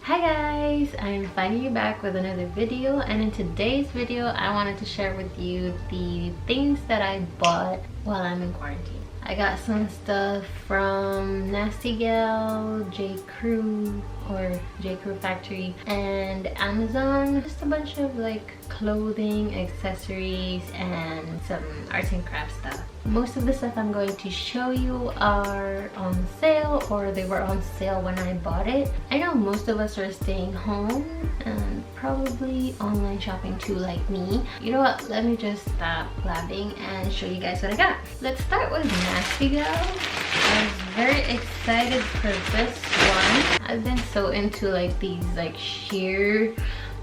Hi guys, I'm finally back with another video, and in today's video I wanted to share with you the things that I bought while I'm in quarantine. I got some stuff from Nasty Gal, J. Crew or J. Crew Factory, and Amazon. Just a bunch of like clothing, accessories, and some arts and crafts stuff. Most of the stuff I'm going to show you are on sale, or they were on sale when I bought it. I know most of us are staying home and probably online shopping too, like me. You know what, let me just stop blabbing and show you guys what I got. Let's start with Nasty Gal. I was very excited for this one. I've been so into like these like sheer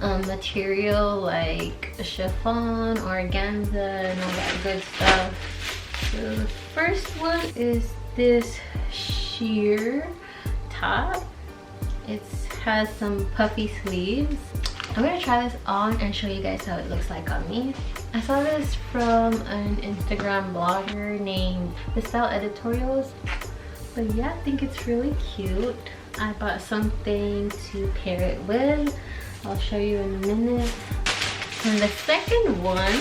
material, like chiffon, organza, and all that good stuff. So the first one is this sheer top. It has some puffy sleeves. I'm gonna try this on and show you guys how it looks like on me. I saw this from an Instagram blogger named The Style Editorials. But yeah, I think it's really cute. I bought something to pair it with. I'll show you in a minute. And the second one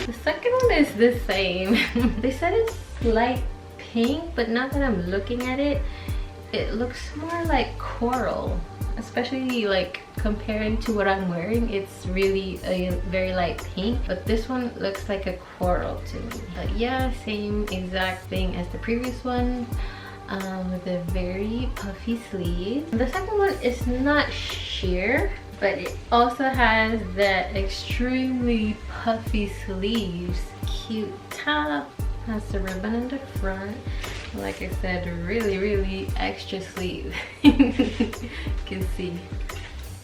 is the same. They said it's light pink, but now that I'm looking at it, it looks more like coral. Especially like comparing to what I'm wearing, it's really a very light pink, but this one looks like a coral to me. But yeah, same exact thing as the previous one, with a very puffy sleeve. The second one is not sheer, but it also has that extremely puffy sleeves. Cute top, has the ribbon in the front. Like I said, really extra sleeve. You can see.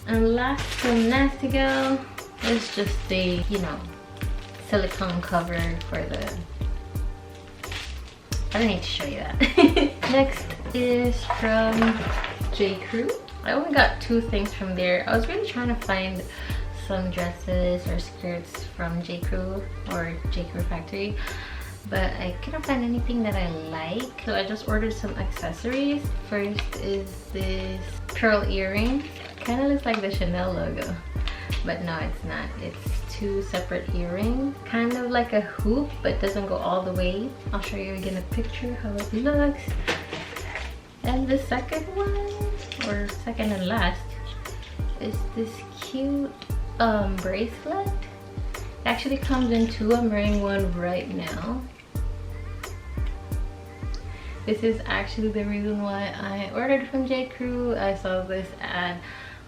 And last from Nasty Gal is just a, you know, silicone cover for the... I don't need to show you that. Next is from J. Crew. I only got two things from there. I was really trying to find some dresses or skirts from J. Crew or J. Crew Factory, but I couldn't find anything that I like, so I just ordered some accessories. First is this pearl earring. Kind of looks like the Chanel logo, but no, it's not. It's two separate earrings, kind of like a hoop, but doesn't go all the way. I'll show you again a picture how it looks. And the second one, or second and last, is this cute bracelet. It actually comes in two. I'm wearing one right now. This is actually the reason why I ordered from J. Crew. I saw this ad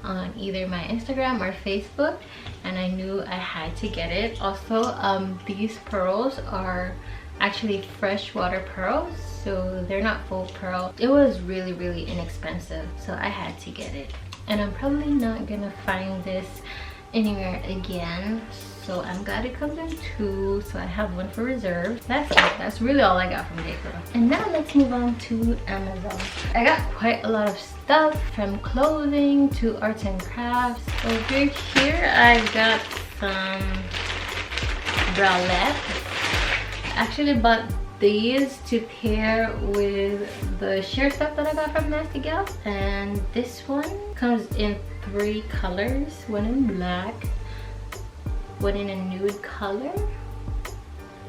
on either my Instagram or Facebook, and I knew I had to get it. Also, these pearls are actually freshwater pearls, so they're not full pearl. It was really inexpensive, so I had to get it. And I'm probably not gonna find this anywhere again, so I'm glad it comes in two, so I have one for reserve. That's it. That's really all I got from J. Crew. And now let's move on to Amazon. I got quite a lot of stuff, from clothing to arts and crafts. Over here I got some bralettes. I actually bought these to pair with the sheer stuff that I got from Nasty Gal. And this one comes in 3 colors, one in black, one in a nude color,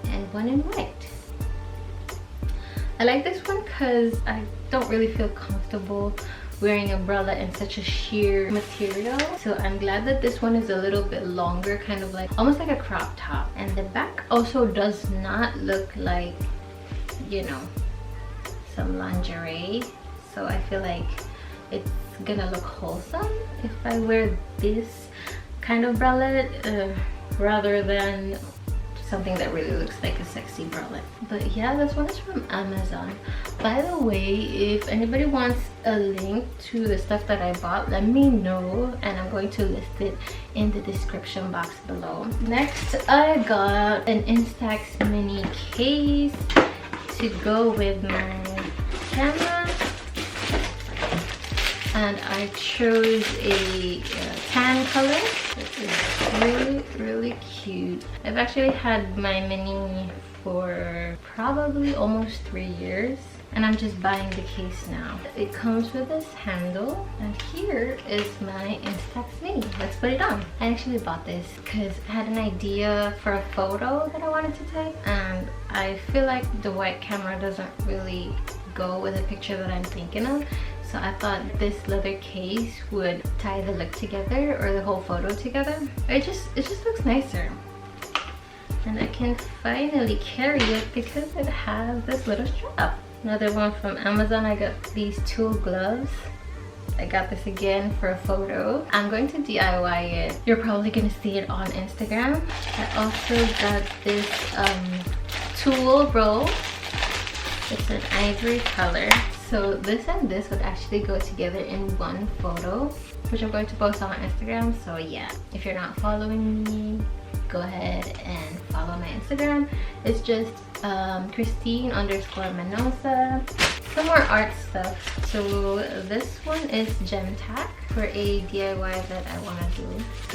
and one in white. I like this one because I don't really feel comfortable wearing a bralette in such a sheer material, so I'm glad that this one is a little bit longer, kind of like almost like a crop top. And the back also does not look like, you know, some lingerie, so I feel like it's gonna look wholesome if I wear this kind of bralette rather than something that really looks like a sexy bralette. But yeah, this one is from Amazon. By the way, if anybody wants a link to the stuff that I bought, let me know, and I'm going to list it in the description box below. Next, I got an Instax mini case to go with my camera, and I chose a tan color. This is really cute. I've actually had my mini for probably almost 3 years. and I'm just buying the case now. It comes with this handle, and here is my Instax mini. Let's put it on. I actually bought this because I had an idea for a photo that I wanted to take, and I feel like the white camera doesn't really go with the picture that I'm thinking of. So I thought this leather case would tie the look together, or the whole photo together. It just looks nicer. And I can finally carry it because it has this little strap. Another one from Amazon. I got these tulle gloves. I got this again for a photo. I'm going to DIY it. You're probably gonna see it on Instagram. I also got this tulle roll. It's an ivory color. So this and this would actually go together in one photo, which I'm going to post on Instagram. So yeah, if you're not following me, go ahead and follow my Instagram. It's just Kristine_Manosa. Some more art stuff. So this one is gem tack for a DIY that I want to do.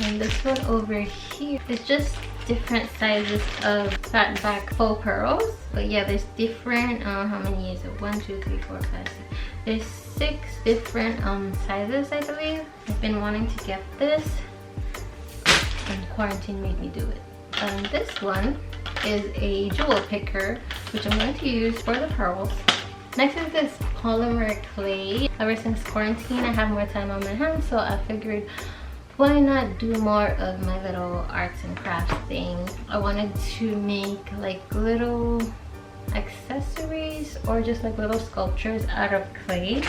And this one over here is just different sizes of flat back faux pearls. But yeah, there's different, how many is it? 1, 2, 3, 4, 5, 6. There's 6 different sizes, I believe. I've been wanting to get this, and quarantine made me do it. This one is a jewel picker, which I'm going to use for the pearls. Next is this polymer clay. Ever since quarantine, I have more time on my hands, so I figured, why not do more of my little arts and crafts thing. I wanted to make like little accessories or just like little sculptures out of clay.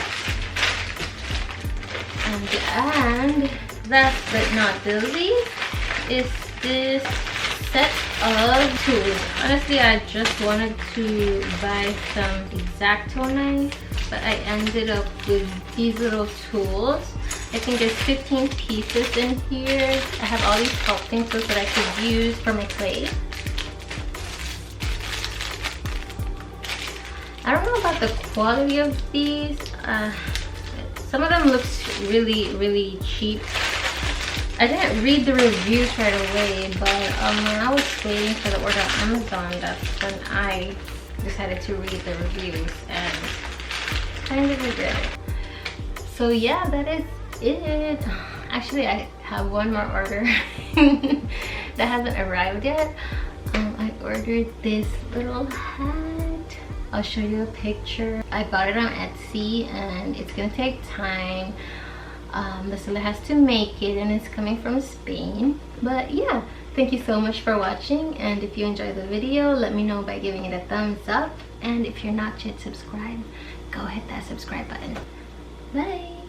And last but not the least is this set of tools. Honestly, I just wanted to buy some X-Acto knife, but I ended up with these little tools. I think there's 15 pieces in here. I have all these sculpting tools that I could use for my clay. I don't know about the quality of these. Some of them looks really cheap. I didn't read the reviews right away, but when I was waiting for the order on Amazon, that's when I decided to read the reviews and kind of regret it. So yeah, that is it. Actually, I have one more order that hasn't arrived yet. I ordered this little hat. I'll show you a picture. I bought it on Etsy, and it's gonna take time. The seller has to make it, and it's coming from Spain. But yeah, thank you so much for watching, and if you enjoyed the video, let me know by giving it a thumbs up. And if you're not yet subscribed, go hit that subscribe button. Bye.